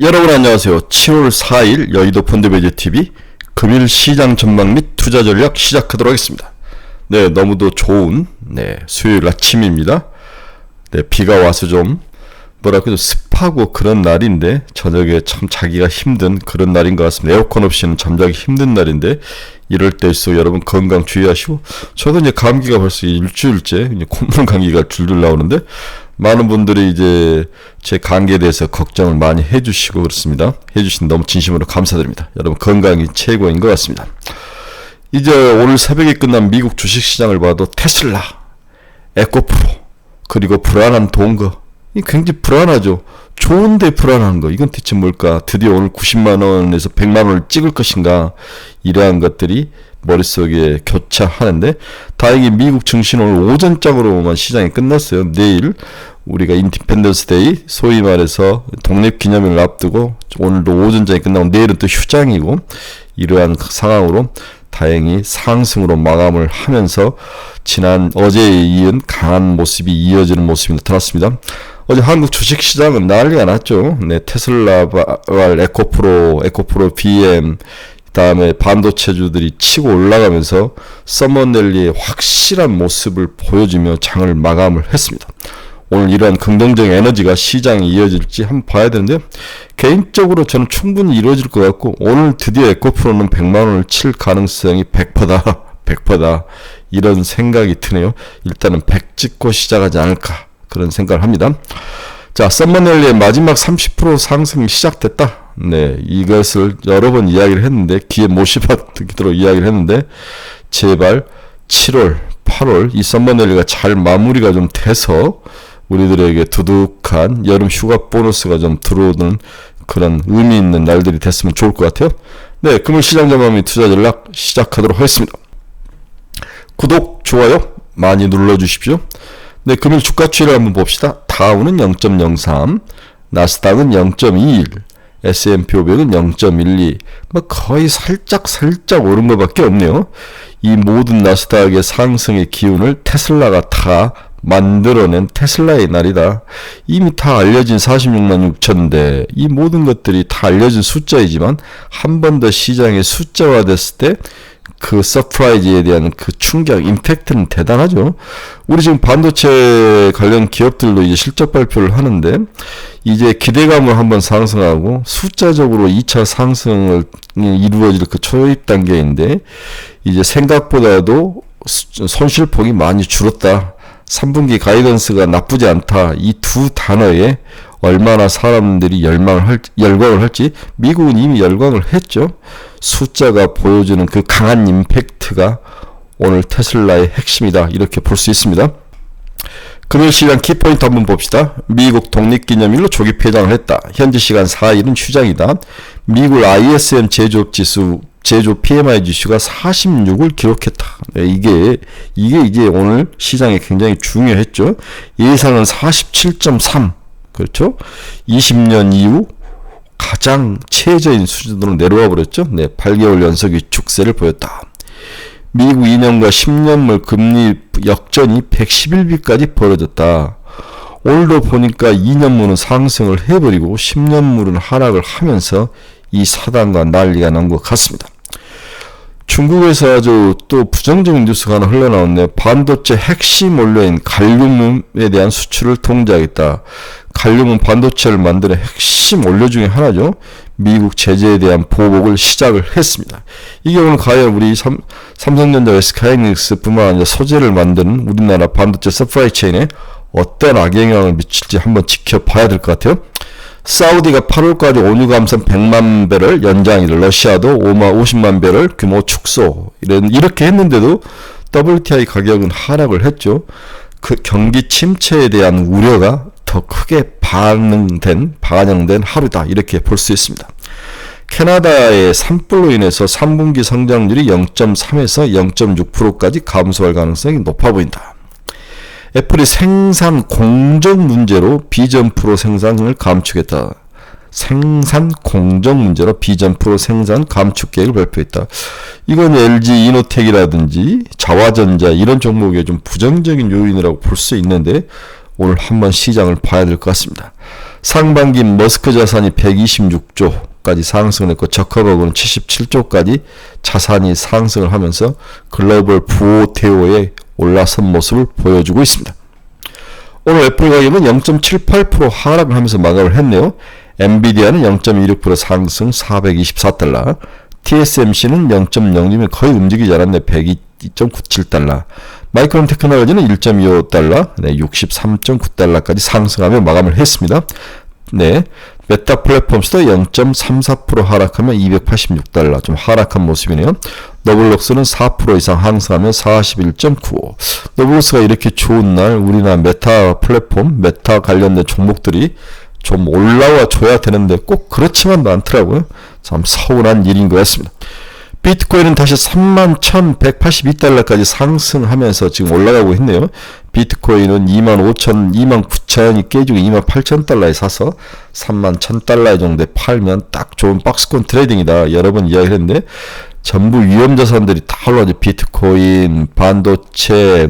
여러분 안녕하세요. 7월 4일 여의도 펀드매니아TV 금일 시장 전망 및 투자 전략 시작하도록 하겠습니다. 네, 너무도 좋은 수요일 아침입니다. 네, 비가 와서 좀 좀 습하고 그런 날인데 저녁에 참 자기가 힘든 그런 날인 것 같습니다. 에어컨 없이는 잠자기 힘든 날인데 이럴 때일수록 여러분 건강 주의하시고, 저도 이제 감기가 벌써 일주일째 이제 콧물 감기가 줄줄 나오는데 많은 분들이 이제 제 감기에 대해서 걱정을 많이 해주시고 그렇습니다. 해주신 너무 진심으로 감사드립니다. 여러분 건강이 최고인 것 같습니다. 이제 오늘 새벽에 끝난 미국 주식시장을 봐도 테슬라, 에코프로, 그리고 불안한 동거, 이 굉장히 불안하죠. 좋은데 불안한 거, 이건 대체 뭘까? 드디어 오늘 90만원에서 100만원을 찍을 것인가? 이러한 것들이 머릿속에 교차하는데, 다행히 미국 증시 오늘 오전장으로만 시장이 끝났어요. 내일 우리가 인디펜던스 데이, 소위 말해서 독립기념일을 앞두고 오늘도 오전장이 끝나고 내일은 또 휴장이고, 이러한 상황으로 다행히 상승으로 마감을 하면서 어제에 이은 강한 모습이 이어지는 모습이 나타났습니다. 어제 한국 주식시장은 난리가 났죠. 네, 테슬라, 에코프로, BM, 다음에 반도체주들이 치고 올라가면서 서머넬리의 확실한 모습을 보여주며 장을 마감을 했습니다. 오늘 이러한 긍정적인 에너지가 시장에 이어질지 한번 봐야 되는데, 개인적으로 저는 충분히 이루어질 것 같고, 오늘 드디어 에코프로는 100만원을 칠 가능성이 100%다. 이런 생각이 드네요. 일단은 100 찍고 시작하지 않을까, 그런 생각을 합니다. 자, 서머넬리의 마지막 30% 상승이 시작됐다. 네, 이것을 여러 번 이야기를 했는데, 귀에 못이 박히도록 이야기를 했는데, 제발 7월, 8월 이 서머넬리가 잘 마무리가 좀 돼서 우리들에게 두둑한 여름 휴가 보너스가 좀 들어오는 그런 의미 있는 날들이 됐으면 좋을 것 같아요. 네, 금일 시장 전망 및 투자 전략 시작하도록 하겠습니다. 구독, 좋아요 많이 눌러주십시오. 네, 금일 주가 추이를 한번 봅시다. 다우는 0.03, 나스닥은 0.21, S&P 500은 0.12, 거의 살짝 오른 것밖에 없네요. 이 모든 나스닥의 상승의 기운을 테슬라가 다 만들어낸 테슬라의 날이다. 이미 다 알려진 46만 6천대, 이 모든 것들이 다 알려진 숫자이지만 한 번 더 시장의 숫자화 됐을 때 그 서프라이즈에 대한 그 충격, 임팩트는 대단하죠. 우리 지금 반도체 관련 기업들도 이제 실적 발표를 하는데, 이제 기대감을 한번 상승하고 숫자적으로 2차 상승을 이루어질 그 초입 단계인데, 이제 생각보다도 손실폭이 많이 줄었다. 3분기 가이던스가 나쁘지 않다. 이 두 단어에 얼마나 사람들이 열광을 할지, 미국은 이미 열광을 했죠. 숫자가 보여주는 그 강한 임팩트가 오늘 테슬라의 핵심이다, 이렇게 볼 수 있습니다. 금일 시장 키포인트 한번 봅시다. 미국 독립기념일로 조기 폐장을 했다. 현지 시간 4일은 휴장이다. 미국 ISM 제조업 지수, 제조 PMI 지수가 46을 기록했다. 네, 이게 이제 오늘 시장에 굉장히 중요했죠. 예상은 47.3. 그렇죠? 20년 이후 가장 최저인 수준으로 내려와 버렸죠. 네, 8개월 연속 위축세를 보였다. 미국 2년과 10년물 금리 역전이 111비까지 벌어졌다. 오늘도 보니까 2년물은 상승을 해버리고 10년물은 하락을 하면서 이 사단과 난리가 난 것 같습니다. 중국에서 아주 또 부정적인 뉴스가 하나 흘러나왔네요. 반도체 핵심 원료인 갈륨에 대한 수출을 통제하겠다. 갈륨은 반도체를 만드는 핵심 원료 중에 하나죠. 미국 제재에 대한 보복을 시작을 했습니다. 이게 오늘 과연 우리 삼성전자, SK하이닉스 뿐만 아니라 소재를 만드는 우리나라 반도체 서프라이 체인에 어떤 악영향을 미칠지 한번 지켜봐야 될 것 같아요. 사우디가 8월까지 원유 감산 100만 배럴 연장일, 러시아도 50만 배럴 규모 축소, 이렇게 했는데도 WTI 가격은 하락을 했죠. 그 경기 침체에 대한 우려가 더 크게 반영된 하루다, 이렇게 볼 수 있습니다. 캐나다의 산불로 인해서 3분기 성장률이 0.3에서 0.6%까지 감소할 가능성이 높아 보인다. 애플이 생산 공정 문제로 비전 프로 생산을 감축했다. 생산 공정 문제로 비전 프로 생산 감축 계획을 발표했다. 이건 LG 이노텍이라든지 자화전자 이런 종목의 좀 부정적인 요인이라고 볼 수 있는데, 오늘 한번 시장을 봐야 될 것 같습니다. 상반기 머스크 자산이 126조까지 상승을 했고 저커버그는 77조까지 자산이 상승을 하면서 글로벌 부호 대우에 올라선 모습을 보여주고 있습니다. 오늘 애플 가격은 0.78% 하락을 하면서 마감을 했네요. 엔비디아는 0.26% 상승 424달러, TSMC는 0.06면 거의 움직이지 않았네. 102.97달러, 마이크론 테크놀로지는 1.25달러, 63.9달러까지 상승하며 마감을 했습니다. 네, 메타 플랫폼스도 0.34% 하락하며 286달러, 좀 하락한 모습이네요. 노블록스는 4% 이상 상승하며 41.95. 노블록스가 이렇게 좋은 날 우리나라 메타 플랫폼, 메타 관련된 종목들이 좀 올라와 줘야 되는데 꼭 그렇지만도 않더라고요. 참 서운한 일인 것 같습니다. 비트코인은 다시 31,182달러까지 상승하면서 지금 올라가고 있네요. 비트코인은 29,000이 깨지고 28,000달러에 사서 31,000달러 정도에 팔면 딱 좋은 박스권 트레이딩이다. 여러 번 이야기를 했는데 전부 위험자산들이 다 올라가죠. 비트코인, 반도체,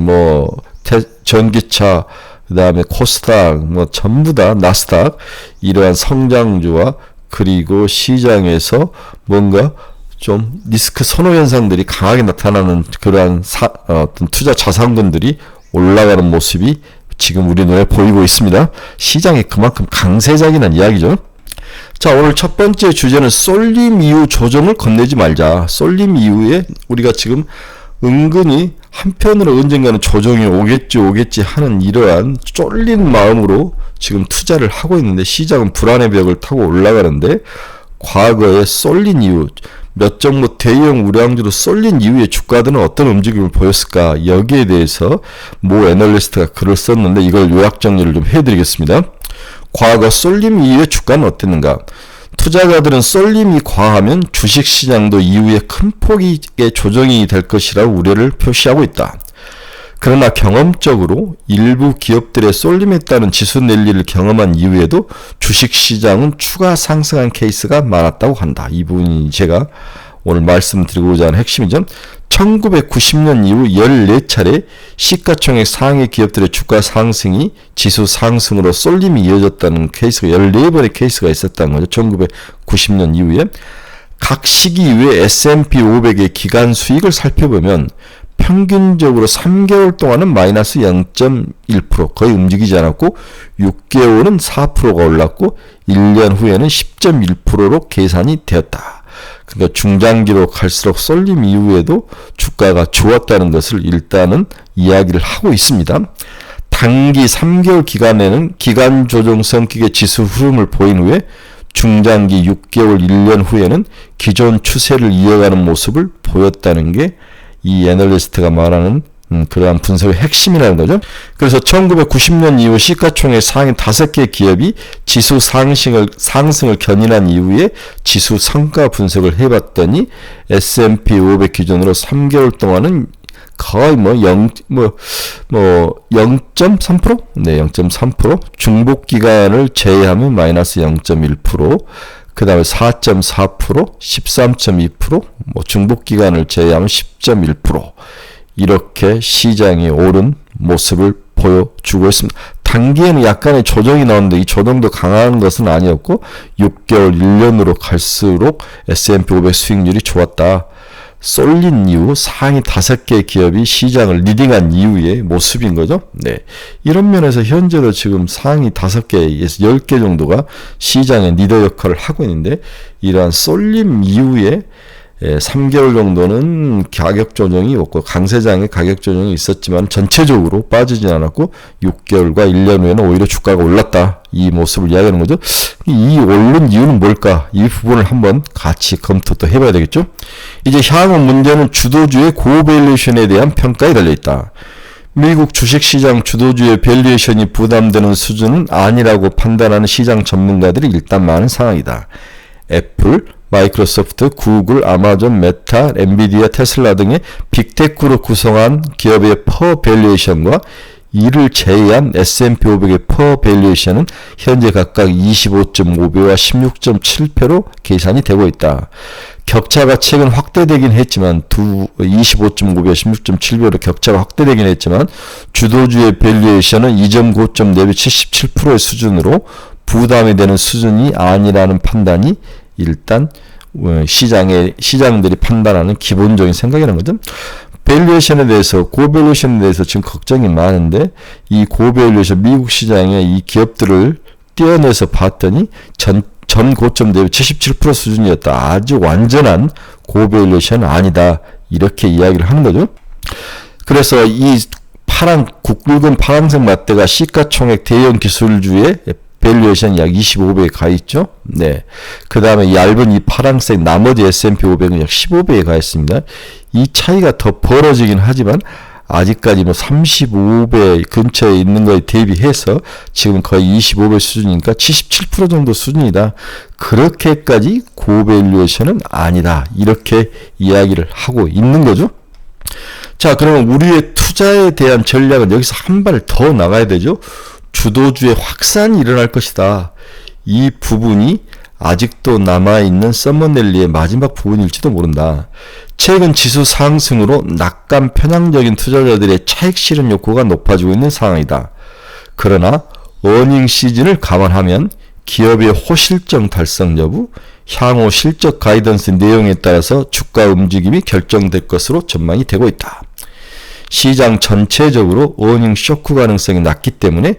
전기차, 그 다음에 코스닥, 전부 다 나스닥, 이러한 성장주와 그리고 시장에서 뭔가 좀 리스크 선호 현상들이 강하게 나타나는 그러한 어떤 투자 자산군들이 올라가는 모습이 지금 우리 눈에 보이고 있습니다. 시장이 그만큼 강세장이라는 이야기죠. 자, 오늘 첫 번째 주제는 쏠림 이후 조정을 건네지 말자. 쏠림 이후에 우리가 지금 은근히 한편으로 언젠가는 조정이 오겠지 하는 이러한 쫄린 마음으로 지금 투자를 하고 있는데 시장은 불안의 벽을 타고 올라가는데 과거에 쏠린 이후 몇 종목 대형 우량주로 쏠린 이후에 주가들은 어떤 움직임을 보였을까? 여기에 대해서 모 애널리스트가 글을 썼는데 이걸 요약 정리를 좀 해드리겠습니다. 과거 쏠림 이후에 주가는 어땠는가? 투자가들은 쏠림이 과하면 주식시장도 이후에 큰 폭의 조정이 될 것이라고 우려를 표시하고 있다. 그러나 경험적으로 일부 기업들의 쏠림에 따른 지수 랠리를 경험한 이후에도 주식시장은 추가 상승한 케이스가 많았다고 한다. 이 부분이 제가 오늘 말씀드리고자 하는 핵심이죠. 1990년 이후 14차례 시가총액 상위 기업들의 주가 상승이 지수 상승으로 쏠림이 이어졌다는 케이스가 14번의 케이스가 있었다는 거죠. 1990년 이후에. 각 시기 이후에 S&P 500의 기간 수익을 살펴보면 평균적으로 3개월 동안은 마이너스 0.1%, 거의 움직이지 않았고 6개월은 4%가 올랐고 1년 후에는 10.1%로 계산이 되었다. 그러니까 중장기로 갈수록 쏠림 이후에도 주가가 좋았다는 것을 일단은 이야기를 하고 있습니다. 단기 3개월 기간에는 기간 조정 성격의 지수 흐름을 보인 후에 중장기 6개월, 1년 후에는 기존 추세를 이어가는 모습을 보였다는 게 이 애널리스트가 말하는 그러한 분석의 핵심이라는 거죠. 그래서 1990년 이후 시가총액 상위 5개 기업이 지수 상승을 견인한 이후에 지수 성과 분석을 해봤더니 S&P 500 기준으로 3개월 동안은 거의 0.3%? 네, 0.3%. 중복 기간을 제외하면 마이너스 0.1%. 그 다음에 4.4%, 13.2%, 중복 기간을 제외하면 10.1%. 이렇게 시장이 오른 모습을 보여주고 있습니다. 단기에는 약간의 조정이 나오는데 이 조정도 강한 것은 아니었고 6개월, 1년으로 갈수록 S&P 500 수익률이 좋았다. 쏠린 이후 상위 5개 기업이 시장을 리딩한 이후의 모습인 거죠. 네. 이런 면에서 현재도 지금 상위 5개에서 10개 정도가 시장의 리더 역할을 하고 있는데 이러한 쏠림 이후에 3개월 정도는 가격 조정이 없고 강세장의 가격 조정이 있었지만 전체적으로 빠지진 않았고 6개월과 1년 후에는 오히려 주가가 올랐다. 이 모습을 이야기하는 거죠. 이 오른 이유는 뭘까? 이 부분을 한번 같이 검토 또 해봐야 되겠죠. 이제 향후 문제는 주도주의 고밸류에이션에 대한 평가에 달려있다. 미국 주식시장 주도주의 밸류에이션이 부담되는 수준은 아니라고 판단하는 시장 전문가들이 일단 많은 상황이다. 애플, 마이크로소프트, 구글, 아마존, 메타, 엔비디아, 테슬라 등의 빅테크로 구성한 기업의 퍼 밸류에이션과 이를 제외한 S&P 500의 퍼 밸류에이션은 현재 각각 25.5배와 16.7배로 계산이 되고 있다. 격차가 최근 확대되긴 했지만 25.5배, 16.7배로 격차가 확대되긴 했지만 주도주의 밸류에이션은 2.9.4배 77%의 수준으로 부담이 되는 수준이 아니라는 판단이 일단 시장들이 판단하는 기본적인 생각이라는 거죠. 밸류에이션에 대해서, 고밸류에이션에 대해서 지금 걱정이 많은데, 이 고밸류에이션, 미국 시장의 이 기업들을 떼어내서 봤더니 전 고점 대비 77% 수준이었다. 아주 완전한 고밸류에이션은 아니다. 이렇게 이야기를 하는 거죠. 그래서 이 굵은 파란색 맞대가 시가총액 대형 기술주의 밸류에이션 약 25배에 가 있죠. 네. 그 다음에 얇은 이 파란색 나머지 S&P 500은 약 15배에 가 있습니다. 이 차이가 더 벌어지긴 하지만 아직까지 35배 근처에 있는 거에 대비해서 지금 거의 25배 수준이니까 77% 정도 수준이다. 그렇게까지 고밸류에이션은 아니다. 이렇게 이야기를 하고 있는 거죠. 자, 그러면 우리의 투자에 대한 전략은 여기서 한 발 더 나가야 되죠. 주도주의 확산이 일어날 것이다. 이 부분이 아직도 남아있는 서머넬리의 마지막 부분일지도 모른다. 최근 지수 상승으로 낙감 편향적인 투자자들의 차익 실현 욕구가 높아지고 있는 상황이다. 그러나 어닝 시즌을 감안하면 기업의 호실적 달성 여부, 향후 실적 가이던스 내용에 따라서 주가 움직임이 결정될 것으로 전망이 되고 있다. 시장 전체적으로 어닝 쇼크 가능성이 낮기 때문에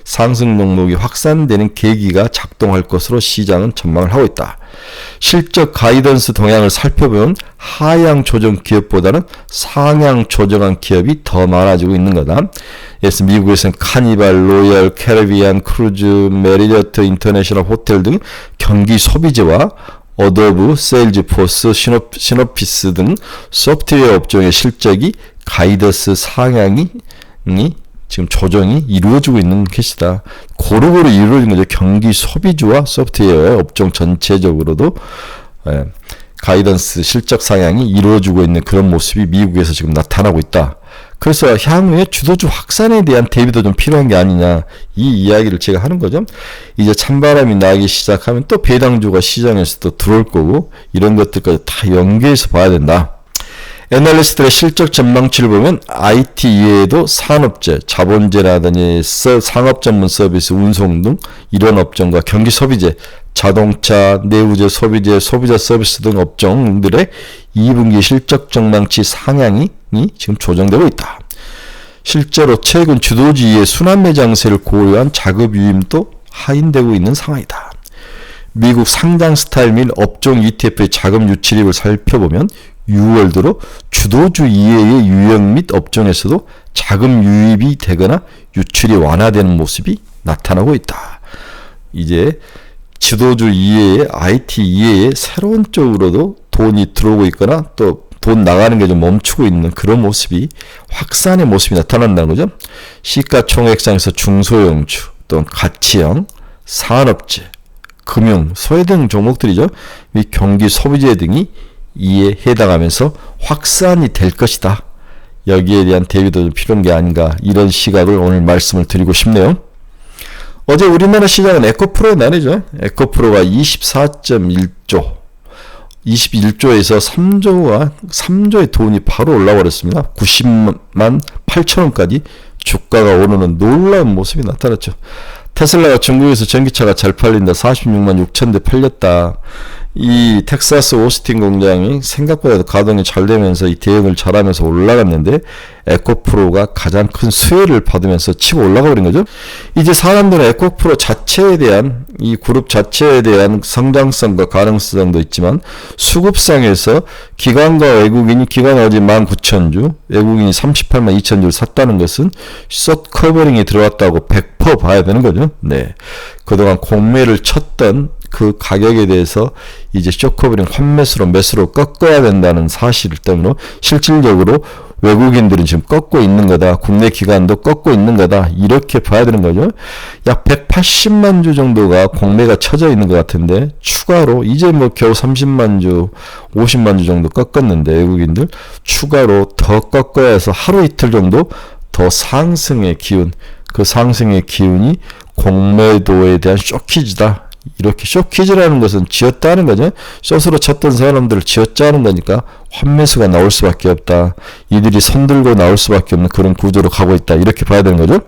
상승 종목이 확산되는 계기가 작동할 것으로 시장은 전망을 하고 있다. 실적 가이던스 동향을 살펴보면 하향 조정 기업보다는 상향 조정한 기업이 더 많아지고 있는 거다. 그래서 미국에서는 카니발, 로열, 캐리비안, 크루즈, 메리어트, 인터내셔널 호텔 등 경기 소비재와 어도브, 세일즈포스, 시노피스 등 소프트웨어 업종의 실적이 가이던스 상향이 지금 조정이 이루어지고 있는 것이다. 고루고루 이루어진 거죠. 경기 소비주와 소프트웨어 업종 전체적으로도 가이던스 실적 상향이 이루어지고 있는 그런 모습이 미국에서 지금 나타나고 있다. 그래서 향후에 주도주 확산에 대한 대비도 좀 필요한 게 아니냐, 이 이야기를 제가 하는 거죠. 이제 찬바람이 나기 시작하면 또 배당주가 시장에서 또 들어올 거고, 이런 것들까지 다 연계해서 봐야 된다. 애널리스트들의 실적 전망치를 보면 IT 이외에도 산업재, 자본재라든지 상업 전문 서비스, 운송 등 이런 업종과 경기 소비재, 자동차, 내구재, 소비재, 소비자 서비스 등 업종들의 2분기 실적 전망치 상향이 지금 조정되고 있다. 실제로 최근 주도주의 순환매 장세를 고려한 자금 유입도 하인되고 있는 상황이다. 미국 상장 스타일 및 업종 ETF의 자금 유출입을 살펴보면 6월 들어 주도주 이외의 유형 및 업종에서도 자금 유입이 되거나 유출이 완화되는 모습이 나타나고 있다. 이제 주도주 이외의 IT 이외의 새로운 쪽으로도 돈이 들어오고 있거나 또 돈 나가는 게 좀 멈추고 있는 그런 모습이, 확산의 모습이 나타난다는 거죠. 시가총액상에서 중소형주 또는 가치형, 산업재, 금융, 소외등 종목들이죠. 이 경기 소비재 등이 이에 해당하면서 확산이 될 것이다. 여기에 대한 대비도 좀 필요한 게 아닌가, 이런 시각을 오늘 말씀을 드리고 싶네요. 어제 우리나라 시장은 에코프로 날이죠. 에코프로가 24.1조, 21조에서 3조의 돈이 바로 올라버렸습니다. 90만 8천원까지 주가가 오르는 놀라운 모습이 나타났죠. 테슬라가 중국에서 전기차가 잘 팔린다. 46만 6천 대 팔렸다. 이 텍사스 오스틴 공장이 생각보다 가동이 잘 되면서 이 대응을 잘하면서 올라갔는데, 에코프로가 가장 큰 수혜를 받으면서 치고 올라가 버린 거죠. 이제 사람들은 에코프로 자체에 대한, 이 그룹 자체에 대한 성장성과 가능성도 있지만, 수급상에서 기관과 외국인이, 기관 어제 19,000주, 외국인이 38만 2천 주를 샀다는 것은 숏 커버링이 들어왔다고 100% 봐야 되는 거죠. 네. 그동안 공매를 쳤던 그 가격에 대해서 이제 숏커버링 환매수로 매수로 꺾어야 된다는 사실 때문에 실질적으로 외국인들은 지금 꺾고 있는 거다. 국내 기관도 꺾고 있는 거다. 이렇게 봐야 되는 거죠. 약 180만 주 정도가 공매가 쳐져 있는 것 같은데, 추가로 이제 겨우 30만 주, 50만 주 정도 꺾었는데, 외국인들 추가로 더 꺾어야 해서 하루 이틀 정도 더 상승의 기운, 그 상승의 기운이 공매도에 대한 쇼키즈다. 이렇게 쇼키즈라는 것은 쥐었다는 거죠. 숏으로 쳤던 사람들을 쥐었자는 거니까 환매수가 나올 수밖에 없다. 이들이 손들고 나올 수밖에 없는 그런 구조로 가고 있다. 이렇게 봐야 되는 거죠.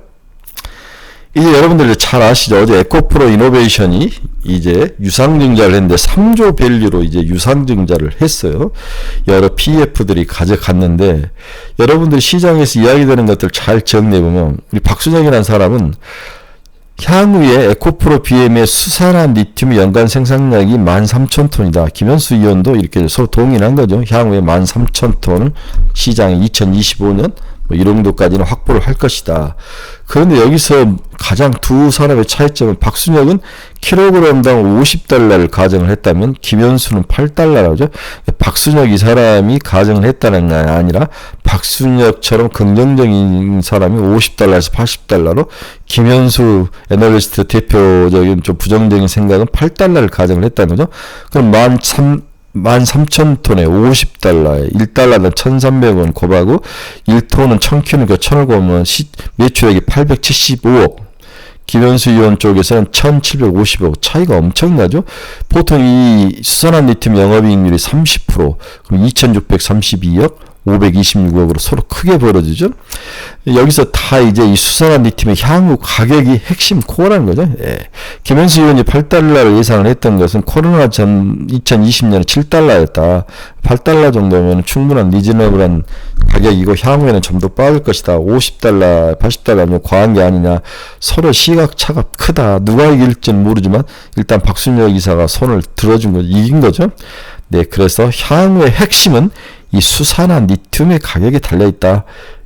이제 여러분들 잘 아시죠? 어제 에코프로 이노베이션이 이제 유상증자를 했는데 3조 밸류로 이제 유상증자를 했어요. 여러 PF들이 가져갔는데 여러분들이 시장에서 이야기되는 것들 잘 정리해보면 우리 박순혁이라는 사람은 향후에 에코프로 BM의 수산화 리튬 연간 생산량이 13,000톤이다. 김현수 의원도 이렇게 서로 동의한 거죠. 향후에 13,000톤을 시장에 2025년 이 정도까지는 확보를 할 것이다. 그런데 여기서 가장 두 사람의 차이점은 박순혁은 킬로그램당 50달러를 가정을 했다면 김현수는 8달러라죠. 박순혁 이 사람이 가정을 했다는 게 아니라 박순혁처럼 긍정적인 사람이 50달러에서 80달러로 김현수 애널리스트 대표적인 좀 부정적인 생각은 8달러를 가정을 했다는 거죠. 그럼 13,000톤에 50달러에 1달러는 1,300원 곱하고 1톤은 1,000kg니까 1,000을 곱하면 매출액이 875억. 김현수 의원 쪽에서는 1,750억. 차이가 엄청나죠? 보통 이 수산화 리튬 영업이익률이 30%, 그럼 2,632억, 526억으로 서로 크게 벌어지죠. 여기서 다 이제 이 수산화 리튬의 향후 가격이 핵심 코어라는 거죠. 예. 김현수 의원이 8달러를 예상을 했던 것은 코로나 전 2020년에 7달러였다. 8달러 정도면 충분한 리즈너블한 가격이고 향후에는 좀 더 빠질 것이다. 50달러, 80달러면 과한 게 아니냐. 서로 시각차가 크다. 누가 이길지는 모르지만 일단 박순혁 이사가 손을 들어준 거죠. 이긴 거죠. 네, 그래서 향후의 핵심은 이 수산화 리튬의 가격이 달려있다.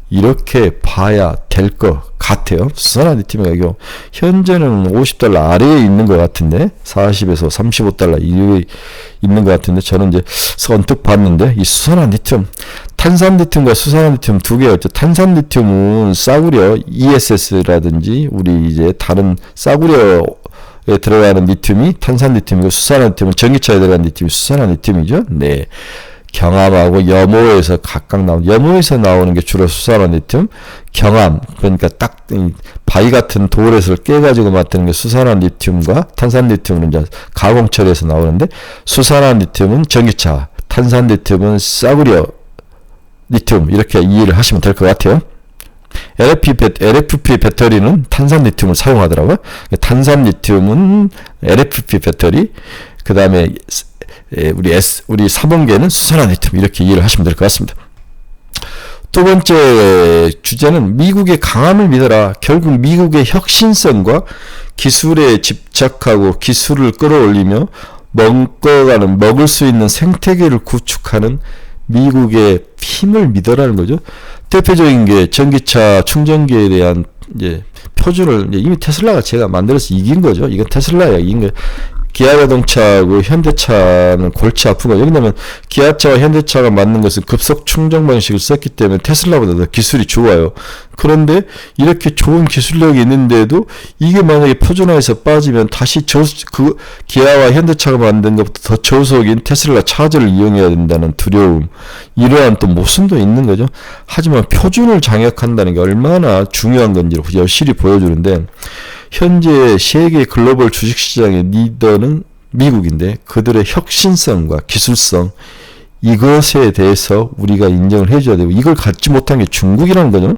이렇게 봐야 될 것 같아요. 수산화 리튬의 가격. 현재는 50달러 아래에 있는 것 같은데, 40에서 35달러 이후에 있는 것 같은데, 저는 이제 선뜻 봤는데, 이 수산화 리튬, 탄산 리튬과 수산화 리튬 두 개가 있죠. 탄산 리튬은 싸구려 ESS라든지, 우리 이제 다른 싸구려에 들어가는 리튬이 탄산 리튬이고, 수산화 리튬은 전기차에 들어가는 리튬이 수산화 리튬이죠. 네. 경암하고 염호에서 각각 염호에서 나오는 게 주로 수산화 리튬, 경암, 그러니까 딱 바위 같은 돌에서 깨가지고 만드는 게 수산화 리튬과 탄산 리튬은 이제 가공처리에서 나오는데, 수산화 리튬은 전기차, 탄산 리튬은 싸구려 리튬, 이렇게 이해를 하시면 될 것 같아요. LFP 배터리는 탄산 리튬을 사용하더라고요. 탄산 리튬은 LFP 배터리, 그 다음에 우리 3번계는 수산화 리튬, 이렇게 이해를 하시면 될 것 같습니다. 두 번째 주제는 미국의 강함을 믿어라. 결국 미국의 혁신성과 기술에 집착하고 기술을 끌어올리며 먹을 수 있는 생태계를 구축하는 미국의 힘을 믿어라는 거죠. 대표적인 게 전기차 충전기에 대한 이제 표준을 이미 테슬라가 제가 만들어서 이긴 거죠. 이건 테슬라가 이긴 거예요. 기아자동차하고 현대차는 골치 아픈 거예요. 왜냐면 기아차와 현대차가 맞는 것은 급속 충전 방식을 썼기 때문에 테슬라보다 더 기술이 좋아요. 그런데 이렇게 좋은 기술력이 있는데도 이게 만약에 표준화에서 빠지면 다시 기아와 현대차가 만든 것보다 더 저속인 테슬라 차저를 이용해야 된다는 두려움, 이러한 또 모순도 있는 거죠. 하지만 표준을 장악한다는 게 얼마나 중요한 건지를 여실히 보여주는데, 현재 세계 글로벌 주식시장의 리더는 미국인데 그들의 혁신성과 기술성, 이것에 대해서 우리가 인정을 해줘야 되고, 이걸 갖지 못한 게 중국이라는 거죠.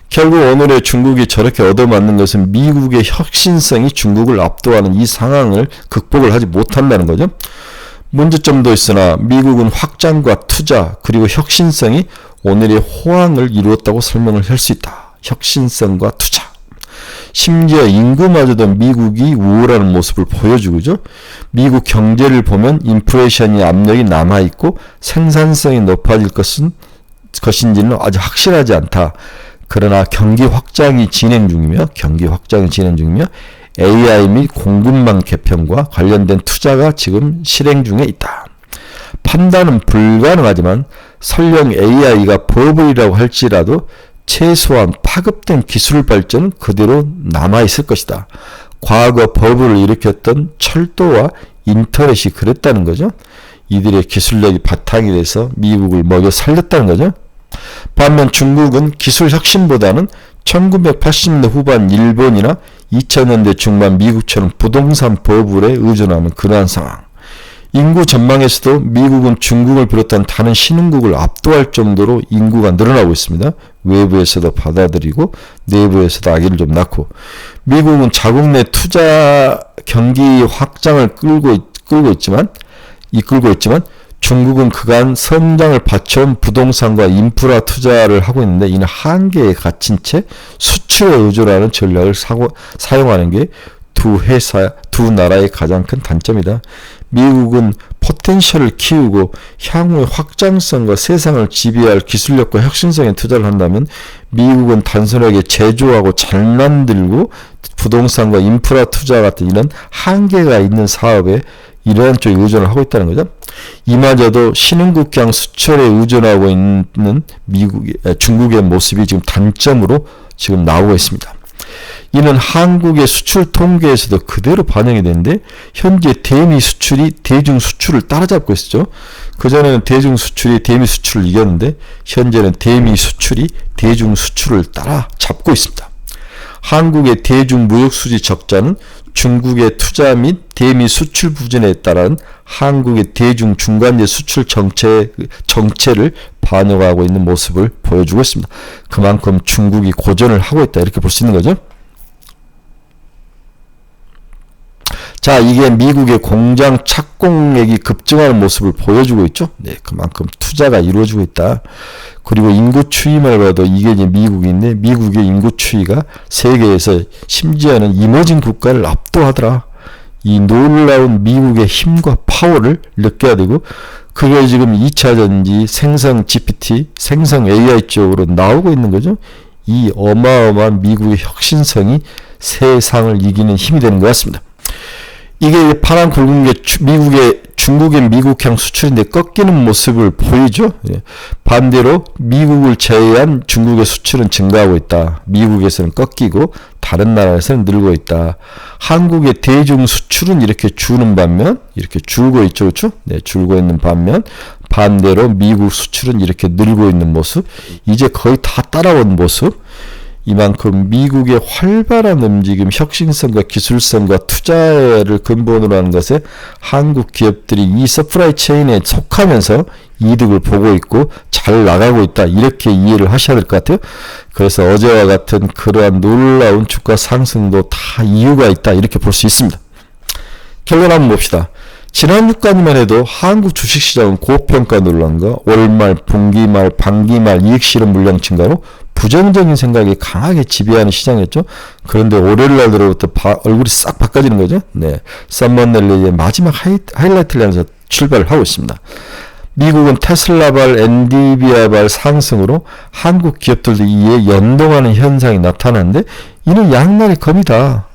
결국 오늘의 중국이 저렇게 얻어맞는 것은 미국의 혁신성이 중국을 압도하는 이 상황을 극복을 하지 못한다는 거죠. 문제점도 있으나 미국은 확장과 투자 그리고 혁신성이 오늘의 호황을 이루었다고 설명을 할 수 있다. 혁신성과 투자. 심지어 인구마저도 미국이 우월한 모습을 보여주고죠. 미국 경제를 보면 인플레이션이 압력이 남아있고 생산성이 높아질 것인지는 아주 확실하지 않다. 그러나 경기 확장이 진행 중이며 AI 및 공급망 개편과 관련된 투자가 지금 실행 중에 있다. 판단은 불가능하지만 설령 AI가 버블이라고 할지라도 최소한 파급된 기술 발전은 그대로 남아있을 것이다. 과거 버블을 일으켰던 철도와 인터넷이 그랬다는 거죠. 이들의 기술력이 바탕이 돼서 미국을 먹여 살렸다는 거죠. 반면 중국은 기술 혁신보다는 1980년대 후반 일본이나 2000년대 중반 미국처럼 부동산 버블에 의존하는 그러한 상황. 인구 전망에서도 미국은 중국을 비롯한 다른 신흥국을 압도할 정도로 인구가 늘어나고 있습니다. 외부에서도 받아들이고 내부에서도 아기를 좀 낳고, 미국은 자국 내 투자 경기 확장을 이끌고 있지만 중국은 그간 성장을 받쳐온 부동산과 인프라 투자를 하고 있는데, 이는 한계에 갇힌 채 수출에 의존하는 전략을 사용하는 게 두 나라의 가장 큰 단점이다. 미국은 포텐셜을 키우고 향후의 확장성과 세상을 지배할 기술력과 혁신성에 투자를 한다면, 미국은 단순하게 제조하고 잘 만들고 부동산과 인프라 투자 같은 이런 한계가 있는 사업에 이러한 쪽에 의존을 하고 있다는 거죠. 이마저도 신흥국경 수출에 의존하고 있는 중국의 모습이 지금 단점으로 지금 나오고 있습니다. 이는 한국의 수출 통계에서도 그대로 반영이 되는데, 현재 대미 수출이 대중 수출을 따라잡고 있었죠. 그전에는 대중 수출이 대미 수출을 이겼는데, 현재는 대미 수출이 대중 수출을 따라잡고 있습니다. 한국의 대중 무역 수지 적자는 중국의 투자 및 대미 수출 부진에 따른 한국의 대중 중간재 수출 정체를 반영하고 있는 모습을 보여주고 있습니다. 그만큼 중국이 고전을 하고 있다, 이렇게 볼 수 있는 거죠. 자, 이게 미국의 공장 착공액이 급증하는 모습을 보여주고 있죠. 네, 그만큼 투자가 이루어지고 있다. 그리고 인구 추이만 봐도 이게 이제 미국인데, 미국의 인구 추이가 세계에서 심지어는 이머징 국가를 압도하더라. 이 놀라운 미국의 힘과 파워를 느껴야 되고, 그게 지금 2차 전지, 생성 GPT, 생성 AI 쪽으로 나오고 있는 거죠. 이 어마어마한 미국의 혁신성이 세상을 이기는 힘이 되는 것 같습니다. 이게 파란 굵은 게 중국의 미국향 수출인데 꺾이는 모습을 보이죠. 예. 반대로 미국을 제외한 중국의 수출은 증가하고 있다. 미국에서는 꺾이고 다른 나라에서는 늘고 있다. 한국의 대중 수출은 이렇게 주는 반면 이렇게 줄고 있죠, 그렇죠? 네, 줄고 있는 반면 반대로 미국 수출은 이렇게 늘고 있는 모습. 이제 거의 다 따라온 모습. 이만큼 미국의 활발한 움직임, 혁신성과 기술성과 투자를 근본으로 하는 것에 한국 기업들이 이 서프라이 체인에 속하면서 이득을 보고 있고 잘 나가고 있다, 이렇게 이해를 하셔야 될 것 같아요. 그래서 어제와 같은 그러한 놀라운 주가 상승도 다 이유가 있다, 이렇게 볼 수 있습니다. 결론 한번 봅시다. 지난 주까지만 해도 한국 주식시장은 고평가 논란과 월말, 분기말, 반기말 이익 실현 물량 증가로 부정적인 생각이 강하게 지배하는 시장이었죠. 그런데 월요일날 들어부터 얼굴이 싹 바꿔지는 거죠. 네, 썸머넬리의 마지막 하이라이트를 하면서 출발을 하고 있습니다. 미국은 테슬라발, 엔비디아발 상승으로 한국 기업들도 이에 연동하는 현상이 나타나는데, 이는 양날의 검이다.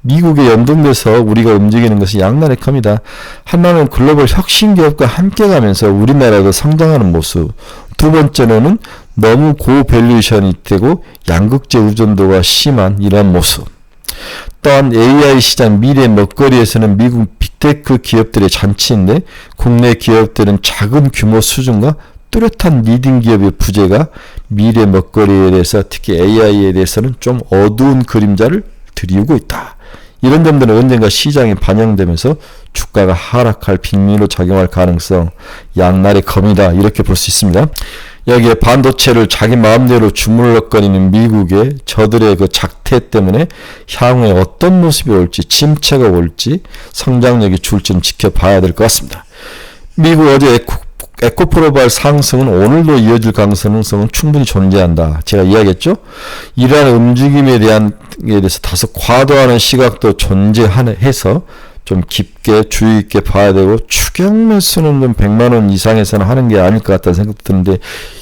미국에 연동돼서 우리가 움직이는 것이 양날의 검이다. 하나는 글로벌 혁신 기업과 함께 가면서 우리나라도 성장하는 모습. 두 번째로는 너무 고밸류에이션이 되고 양극재 의존도가 심한 이런 모습. 또한 AI 시장 미래 먹거리에서는 미국 빅테크 기업들의 잔치인데, 국내 기업들은 작은 규모 수준과 뚜렷한 리딩 기업의 부재가 미래 먹거리에 대해서, 특히 AI에 대해서는 좀 어두운 그림자를 드리우고 있다. 이런 점들은 언젠가 시장에 반영되면서 주가가 하락할 빙의로 작용할 가능성, 양날의 검이다, 이렇게 볼 수 있습니다. 여기에 반도체를 자기 마음대로 주물럭거리는 미국의 저들의 그 작태 때문에 향후에 어떤 모습이 올지, 침체가 올지, 성장력이 줄지는 지켜봐야 될 것 같습니다. 미국 어제 에코프로발 상승은 오늘도 이어질 가능성은 충분히 존재한다. 제가 이야기했죠? 이러한 움직임에 대해서 다소 과도하는 시각도 존재해서 좀 깊게 주의 있게 봐야 되고, 추격 매수는 좀 100만원 이상에서는 하는 게 아닐 것 같다는 생각도 드는데,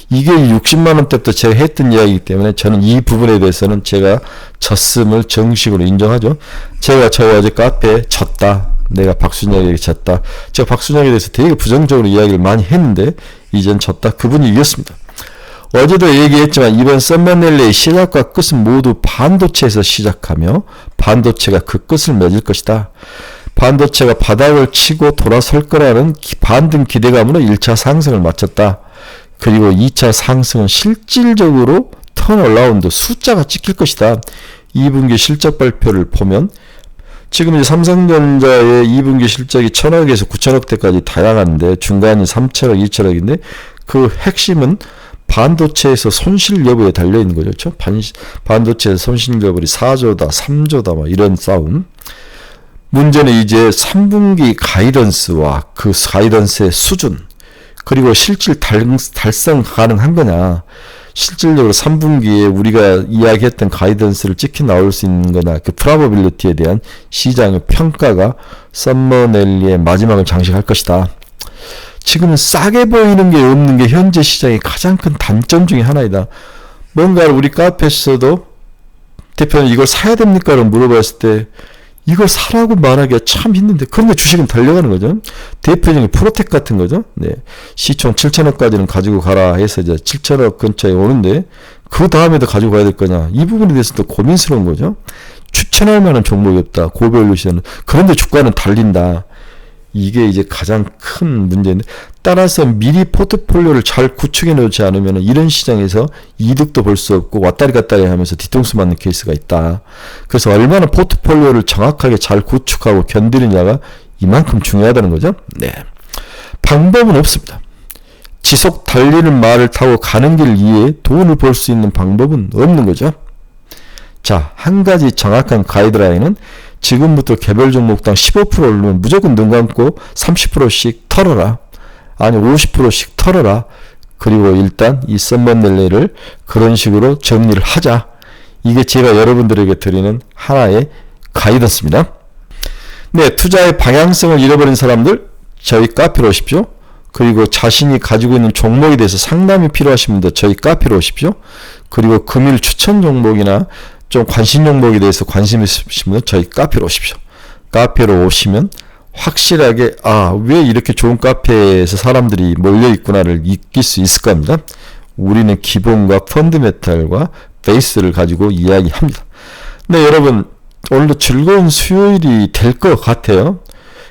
이게 60만원 때부터 제가 했던 이야기이기 때문에 저는 이 부분에 대해서는 제가 졌음을 정식으로 인정하죠. 제가 어제 카페에 졌다, 내가 박순혁에게 졌다, 제가 박순혁에 대해서 되게 부정적으로 이야기를 많이 했는데 이젠 졌다, 그분이 이겼습니다. 어제도 얘기했지만 이번 썸머넬리의 시작과 끝은 모두 반도체에서 시작하며 반도체가 그 끝을 맺을 것이다. 반도체가 바닥을 치고 돌아설 거라는 반등 기대감으로 1차 상승을 마쳤다. 그리고 2차 상승은 실질적으로 턴어라운드 숫자가 찍힐 것이다. 2분기 실적 발표를 보면 지금 이제 삼성전자의 2분기 실적이 1,000억에서 9,000억대까지 다양한데 중간이 3,000억, 2,000억인데 그 핵심은 반도체에서 손실 여부에 달려 있는 거죠. 그렇죠? 반도체에서 손실 여부이 4조다, 3조다 막 이런 싸움. 문제는 이제 3분기 가이던스와 그 가이던스의 수준 그리고 실질 달성 가능한 거냐. 실질적으로 3분기에 우리가 이야기했던 가이던스를 찍혀 나올 수 있는 거나 그 프로바빌리티에 대한 시장의 평가가 썸머넬리의 마지막을 장식할 것이다. 지금 싸게 보이는 게 없는 게 현재 시장의 가장 큰 단점 중에 하나이다. 뭔가 우리 카페에서도 대표님 이걸 사야 됩니까? 라고 물어봤을 때 이걸 사라고 말하기가 참 힘든데 그런데 주식은 달려가는 거죠. 대표적인 프로텍 같은 거죠. 네. 시총 7천억까지는 가지고 가라 해서 이제 7천억 근처에 오는데 그 다음에도 가지고 가야 될 거냐. 이 부분에 대해서 또 고민스러운 거죠. 추천할 만한 종목이 없다. 고밸류시는. 그런데 주가는 달린다. 이게 이제 가장 큰 문제인데 따라서 미리 포트폴리오를 잘 구축해 놓지 않으면 이런 시장에서 이득도 볼 수 없고 왔다리 갔다리 하면서 뒤통수 맞는 케이스가 있다. 그래서 얼마나 포트폴리오를 정확하게 잘 구축하고 견디느냐가 이만큼 중요하다는 거죠. 네. 방법은 없습니다. 지속 달리는 말을 타고 가는 길 이외에 돈을 벌 수 있는 방법은 없는 거죠. 자, 한 가지 정확한 가이드라인은 지금부터 개별 종목당 15% 오르면 무조건 눈 감고 30%씩 털어라. 아니 50%씩 털어라. 그리고 일단 이 썸머넬리를 그런 식으로 정리를 하자. 이게 제가 여러분들에게 드리는 하나의 가이던스입니다. 네, 투자의 방향성을 잃어버린 사람들 저희 카페로 오십시오. 그리고 자신이 가지고 있는 종목에 대해서 상담이 필요하신 분들 저희 카페로 오십시오. 그리고 금일 추천 종목이나 좀 관심 종목에 대해서 관심 있으시면 저희 카페로 오십시오. 카페로 오시면 확실하게 왜 이렇게 좋은 카페에서 사람들이 몰려있구나를 느낄 수 있을 겁니다. 우리는 기본과 펀드메탈과 베이스를 가지고 이야기합니다. 네, 여러분 오늘도 즐거운 수요일이 될 것 같아요.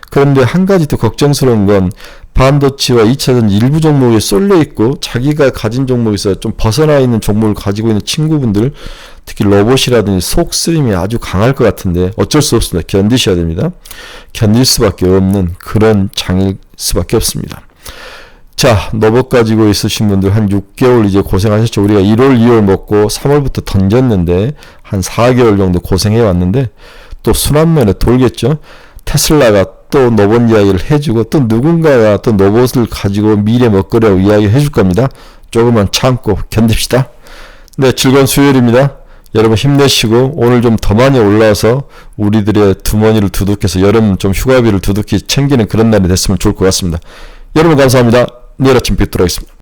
그런데 한 가지 더 걱정스러운 건 반도체와 2차전지 일부 종목에 쏠려 있고 자기가 가진 종목에서 좀 벗어나 있는 종목을 가지고 있는 친구분들 특히 로봇이라든지 속쓰림이 아주 강할 것 같은데 어쩔 수 없습니다. 견디셔야 됩니다. 견딜 수밖에 없는 그런 장일 수밖에 없습니다. 자, 로봇 가지고 있으신 분들 한 6개월 이제 고생하셨죠. 우리가 1월, 2월 먹고 3월부터 던졌는데 한 4개월 정도 고생해 왔는데 또 순환면에 돌겠죠. 테슬라가 또 로봇 이야기를 해주고 또 누군가가 또 로봇을 가지고 미래 먹거리라고 이야기 해줄 겁니다. 조금만 참고 견딥시다. 네, 즐거운 수요일입니다. 여러분 힘내시고 오늘 좀 더 많이 올라와서 우리들의 주머니를 두둑해서 여름 좀 휴가비를 두둑히 챙기는 그런 날이 됐으면 좋을 것 같습니다. 여러분 감사합니다. 내일 아침 뵙도록 하겠습니다.